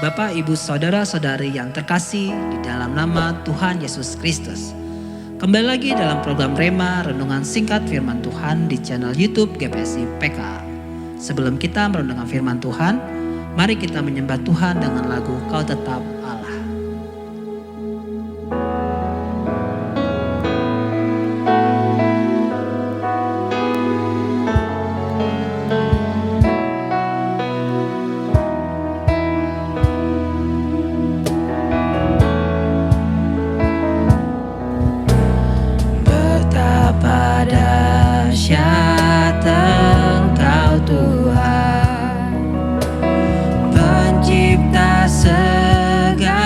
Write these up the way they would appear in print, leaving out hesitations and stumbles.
Bapak, Ibu, Saudara-saudari yang terkasih di dalam nama Tuhan Yesus Kristus. Kembali lagi dalam program Rema Renungan Singkat Firman Tuhan di channel YouTube GPSI PK. Sebelum kita merenungkan firman Tuhan, mari kita menyembah Tuhan dengan lagu Kau Tetap Allah. Dahsyat Engkau Tuhan, pencipta segala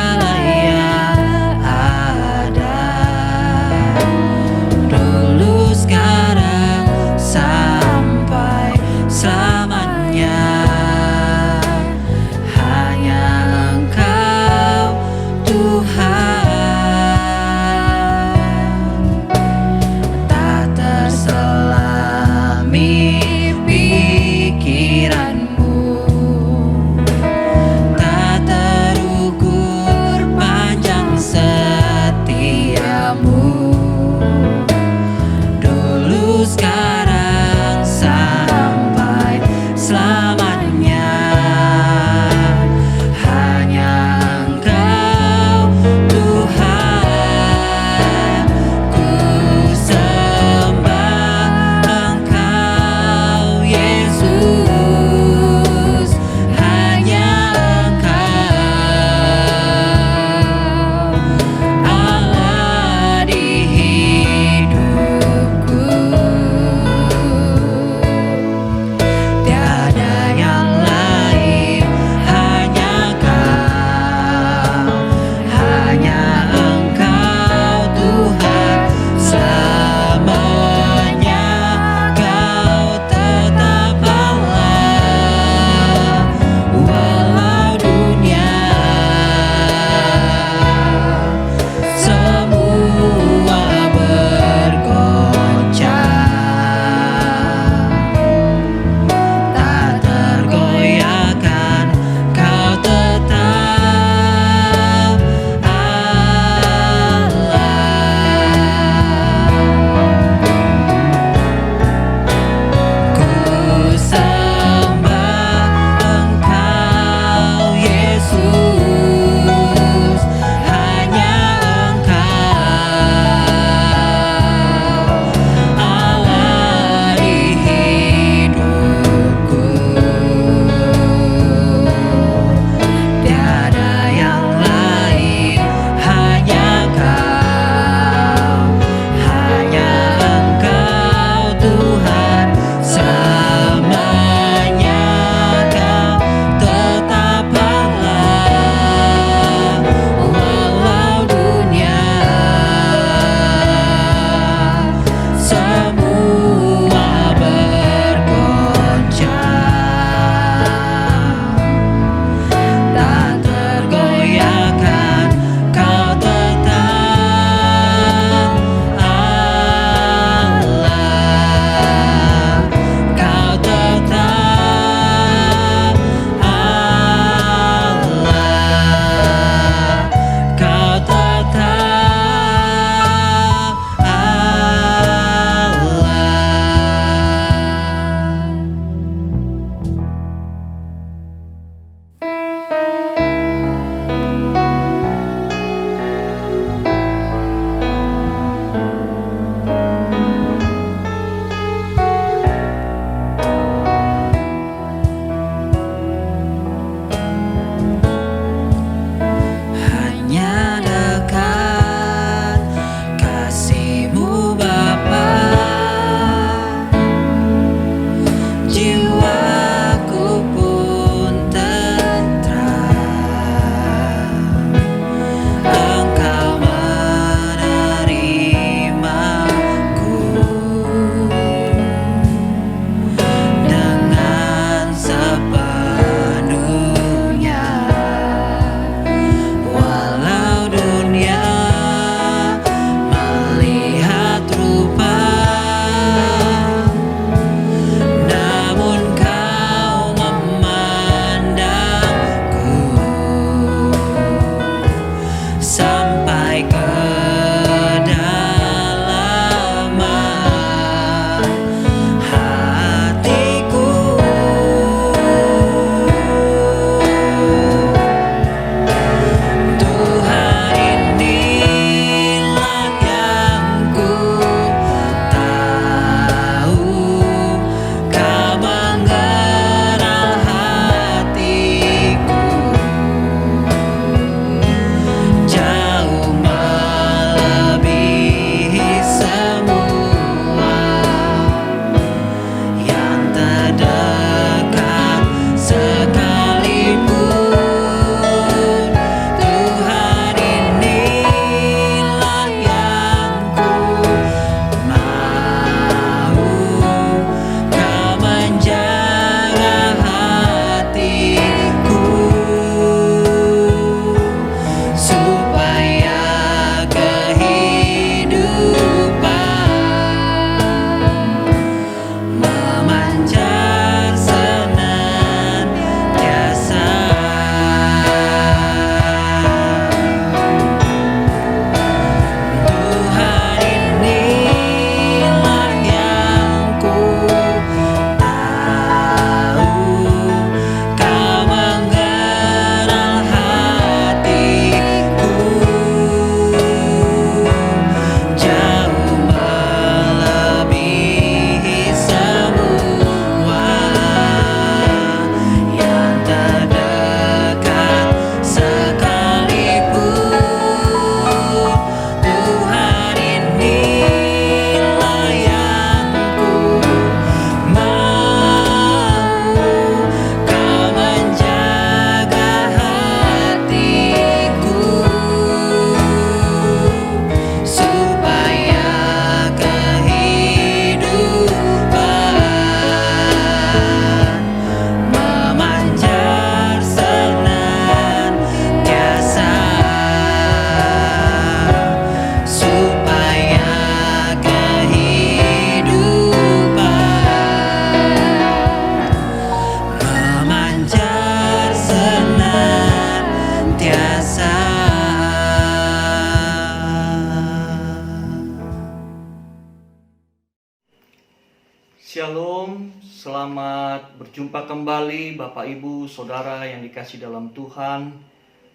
Shalom, selamat berjumpa kembali Bapak Ibu Saudara yang dikasihi dalam Tuhan.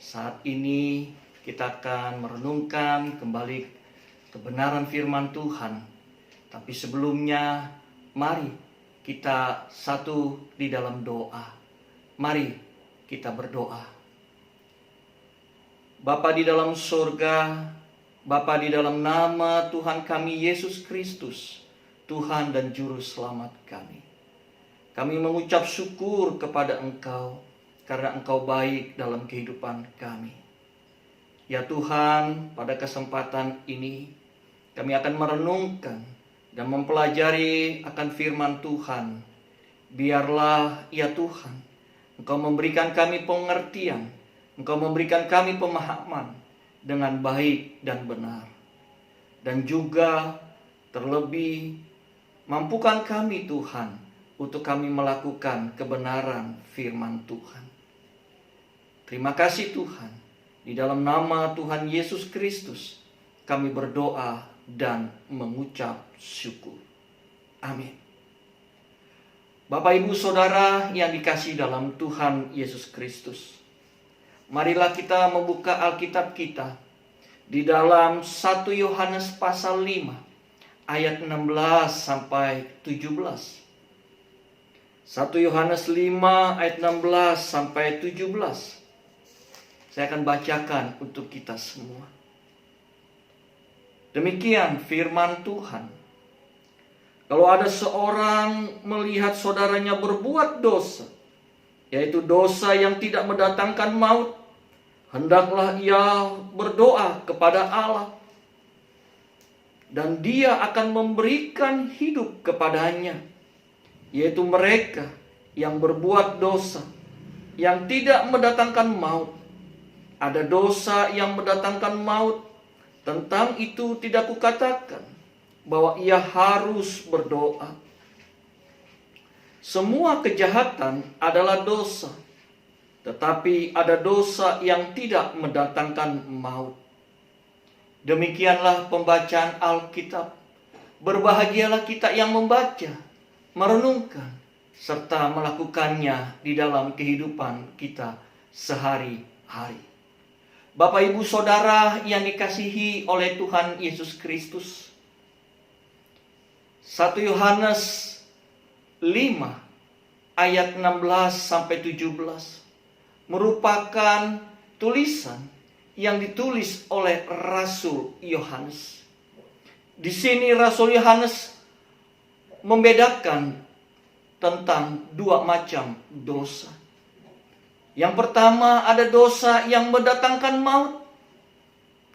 Saat ini kita akan merenungkan kembali kebenaran firman Tuhan. Tapi sebelumnya mari kita satu di dalam doa. Mari kita berdoa. Bapa di dalam surga, Bapa di dalam nama Tuhan kami Yesus Kristus, Tuhan dan Juru Selamat kami. Kami mengucap syukur kepada Engkau karena Engkau baik dalam kehidupan kami. Ya Tuhan, pada kesempatan ini kami akan merenungkan dan mempelajari akan firman Tuhan. Biarlah ya Tuhan, Engkau memberikan kami pengertian, Engkau memberikan kami pemahaman dengan baik dan benar. Dan juga terlebih, mampukan kami Tuhan untuk kami melakukan kebenaran firman Tuhan. Terima kasih Tuhan. Di dalam nama Tuhan Yesus Kristus kami berdoa dan mengucap syukur. Amin. Bapak Ibu Saudara yang dikasihi dalam Tuhan Yesus Kristus, marilah kita membuka Alkitab kita di dalam 1 Yohanes pasal 5 ayat 16 sampai 17. 1 Yohanes 5 ayat 16 sampai 17. Saya akan bacakan untuk kita semua. Demikian firman Tuhan. Kalau ada seorang melihat saudaranya berbuat dosa, yaitu dosa yang tidak mendatangkan maut, hendaklah ia berdoa kepada Allah, dan Dia akan memberikan hidup kepadanya, yaitu mereka yang berbuat dosa yang tidak mendatangkan maut. Ada dosa yang mendatangkan maut, tentang itu tidak kukatakan bahwa ia harus berdoa. Semua kejahatan adalah dosa, tetapi ada dosa yang tidak mendatangkan maut. Demikianlah pembacaan Alkitab. Berbahagialah kita yang membaca, merenungkan, serta melakukannya di dalam kehidupan kita sehari-hari. Bapak Ibu Saudara yang dikasihi oleh Tuhan Yesus Kristus, 1 Yohanes 5 ayat 16 sampai 17 merupakan tulisan yang ditulis oleh Rasul Yohanes. Di sini Rasul Yohanes membedakan tentang dua macam dosa. Yang pertama, ada dosa yang mendatangkan maut.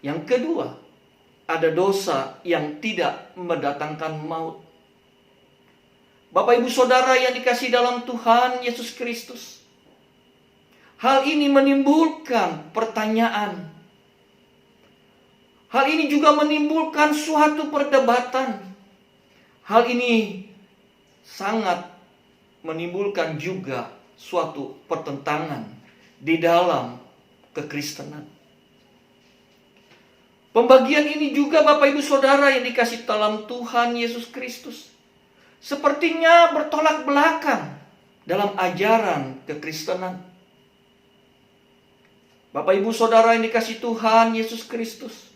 Yang kedua, ada dosa yang tidak mendatangkan maut. Bapak Ibu Saudara yang dikasihi dalam Tuhan Yesus Kristus, hal ini menimbulkan pertanyaan. Hal ini juga menimbulkan suatu perdebatan. Hal ini sangat menimbulkan juga suatu pertentangan di dalam kekristenan. Pembagian ini juga Bapak Ibu Saudara yang dikasihi dalam Tuhan Yesus Kristus, sepertinya bertolak belakang dalam ajaran kekristenan. Bapak Ibu Saudara yang dikasihi Tuhan Yesus Kristus,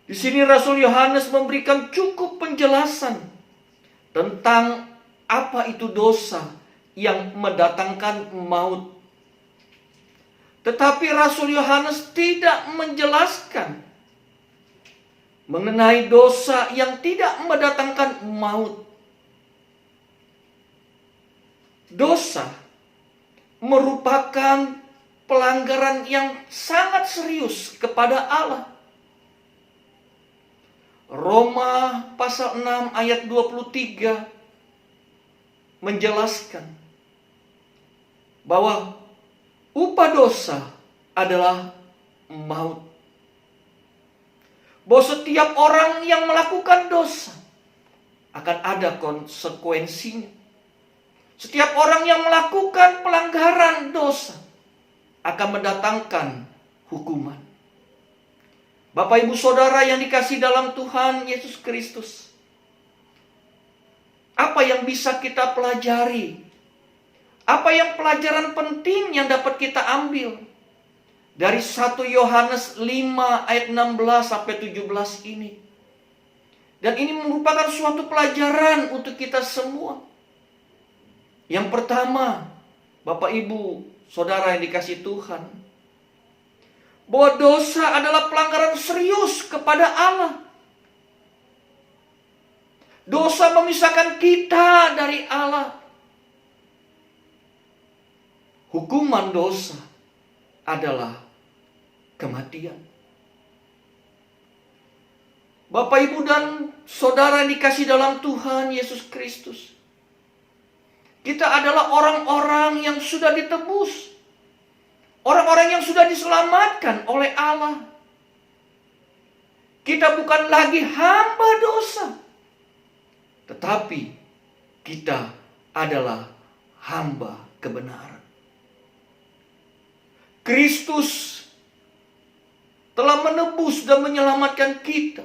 di sini Rasul Yohanes memberikan cukup penjelasan tentang apa itu dosa yang mendatangkan maut. Tetapi Rasul Yohanes tidak menjelaskan mengenai dosa yang tidak mendatangkan maut. Dosa merupakan pelanggaran yang sangat serius kepada Allah. Roma pasal 6 ayat 23 menjelaskan bahwa upah dosa adalah maut. Bahwa setiap orang yang melakukan dosa akan ada konsekuensinya. Setiap orang yang melakukan pelanggaran dosa akan mendatangkan hukuman. Bapak Ibu Saudara yang dikasihi dalam Tuhan Yesus Kristus, Apa yang bisa kita pelajari? Apa yang pelajaran penting yang dapat kita ambil dari 1 Yohanes 5 ayat 16 sampai 17 ini? Dan ini merupakan suatu pelajaran untuk kita semua. Yang pertama, Bapak Ibu, Saudara yang dikasihi Tuhan, bahwa dosa adalah pelanggaran serius kepada Allah. Dosa memisahkan kita dari Allah. Hukuman dosa adalah kematian. Bapak, Ibu, dan Saudara yang dikasihi dalam Tuhan Yesus Kristus, kita adalah orang-orang yang sudah ditebus. Orang-orang yang sudah diselamatkan oleh Allah. Kita bukan lagi hamba dosa, tetapi kita adalah hamba kebenaran. Kristus telah menebus dan menyelamatkan kita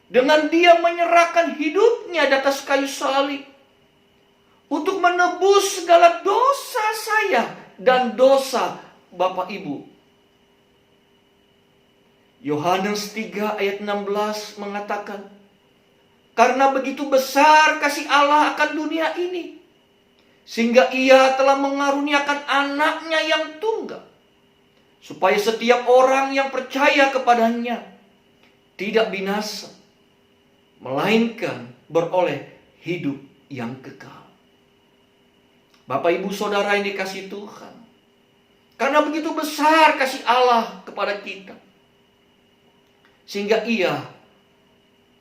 dengan Dia menyerahkan hidupnya di atas kayu salib untuk menebus segala dosa saya dan dosa Bapak Ibu. Yohanes 3 ayat 16 mengatakan, karena begitu besar kasih Allah akan dunia ini, sehingga Ia telah mengaruniakan anaknya yang tunggal, supaya setiap orang yang percaya kepadanya tidak binasa, melainkan beroleh hidup yang kekal. Bapak, Ibu, Saudara yang dikasihi Tuhan, karena begitu besar kasih Allah kepada kita, sehingga Ia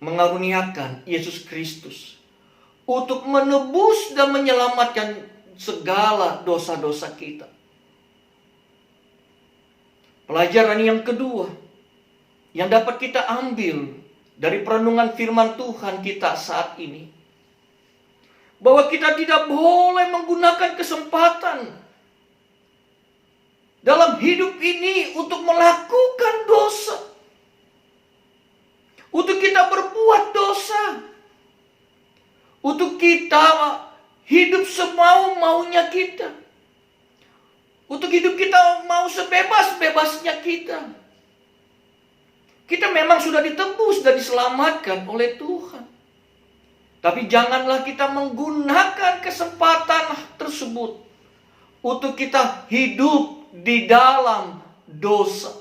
mengaruniakan Yesus Kristus untuk menebus dan menyelamatkan segala dosa-dosa kita. Pelajaran yang kedua yang dapat kita ambil dari perenungan firman Tuhan kita saat ini, bahwa kita tidak boleh menggunakan kesempatan dalam hidup ini untuk melakukan dosa, untuk kita berbuat dosa, untuk kita hidup semau-maunya kita, untuk hidup kita mau sebebas-bebasnya kita. Kita memang sudah ditebus dan diselamatkan oleh Tuhan. Tapi janganlah kita menggunakan kesempatan tersebut untuk kita hidup di dalam dosa.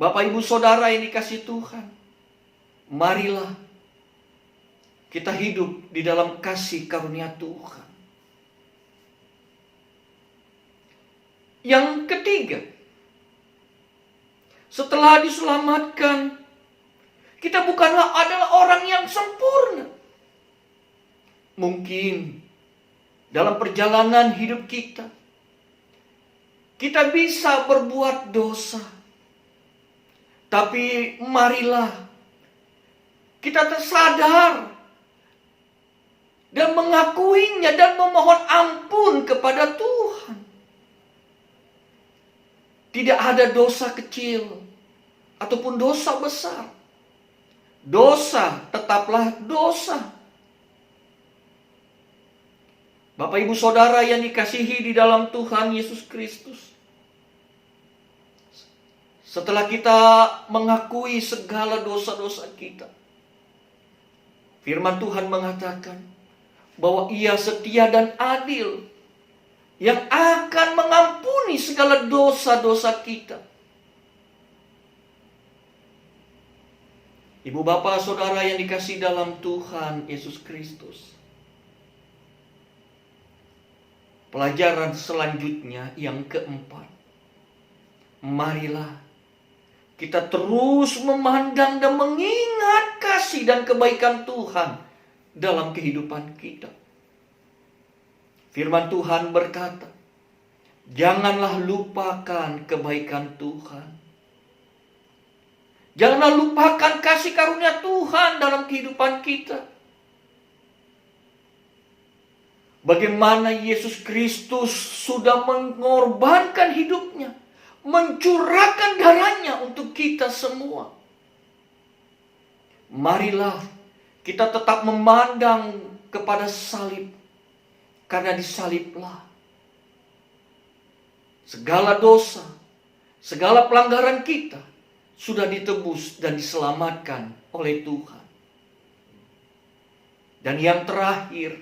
Bapak, Ibu, Saudara yang dikasihi Tuhan, marilah kita hidup di dalam kasih karunia Tuhan. Yang ketiga, setelah diselamatkan, kita bukanlah adalah orang yang sempurna. Mungkin dalam perjalanan hidup kita bisa berbuat dosa. Tapi marilah kita tersadar dan mengakuinya dan memohon ampun kepada Tuhan. Tidak ada dosa kecil ataupun dosa besar. Dosa tetaplah dosa. Bapak, Ibu, Saudara yang dikasihi di dalam Tuhan Yesus Kristus, setelah kita mengakui segala dosa-dosa kita, firman Tuhan mengatakan bahwa Ia setia dan adil, yang akan mengampuni segala dosa-dosa kita. Ibu, Bapak, Saudara yang dikasihi dalam Tuhan Yesus Kristus, pelajaran selanjutnya yang keempat, marilah kita terus memandang dan mengingat kasih dan kebaikan Tuhan dalam kehidupan kita. Firman Tuhan berkata, janganlah lupakan kebaikan Tuhan. Janganlah lupakan kasih karunia Tuhan dalam kehidupan kita. Bagaimana Yesus Kristus sudah mengorbankan hidupnya, mencurahkan darahnya untuk kita semua. Marilah kita tetap memandang kepada salib, karena disaliblah segala dosa, segala pelanggaran kita sudah ditebus dan diselamatkan oleh Tuhan. Dan yang terakhir,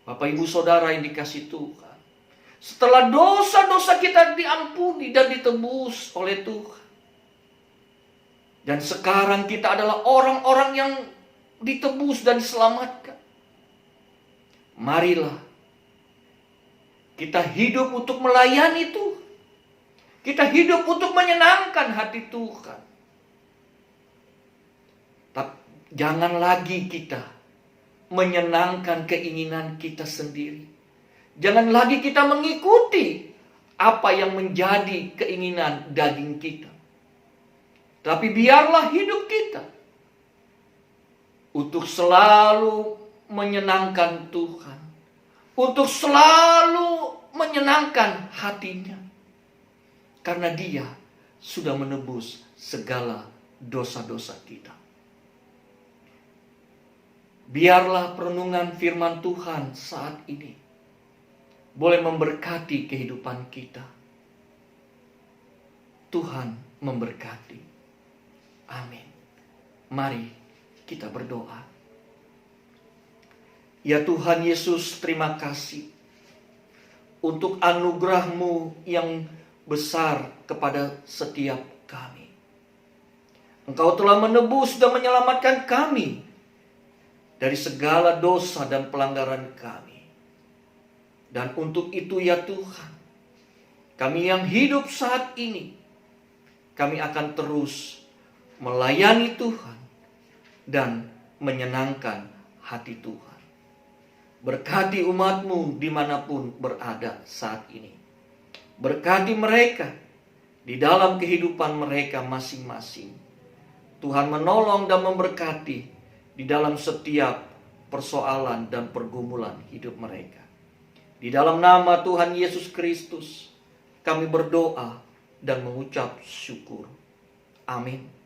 Bapak Ibu Saudara yang dikasihi Tuhan, setelah dosa-dosa kita diampuni dan ditebus oleh Tuhan, dan sekarang kita adalah orang-orang yang ditebus dan diselamatkan, marilah kita hidup untuk melayani Tuhan. Kita hidup untuk menyenangkan hati Tuhan. Tapi jangan lagi kita menyenangkan keinginan kita sendiri. Jangan lagi kita mengikuti apa yang menjadi keinginan daging kita. Tapi biarlah hidup kita untuk selalu menyenangkan Tuhan, untuk selalu menyenangkan hatinya, karena Dia sudah menebus segala dosa-dosa kita. Biarlah perenungan firman Tuhan saat ini boleh memberkati kehidupan kita. Tuhan memberkati. Amin. Mari kita berdoa. Ya Tuhan Yesus, terima kasih untuk anugerah-Mu yang besar kepada setiap kami. Engkau telah menebus dan menyelamatkan kami dari segala dosa dan pelanggaran kami. Dan untuk itu ya Tuhan, kami yang hidup saat ini, kami akan terus melayani Tuhan dan menyenangkan hati Tuhan. Berkati umat-Mu dimanapun berada saat ini. Berkati mereka di dalam kehidupan mereka masing-masing. Tuhan menolong dan memberkati di dalam setiap persoalan dan pergumulan hidup mereka. Di dalam nama Tuhan Yesus Kristus, kami berdoa dan mengucap syukur. Amin.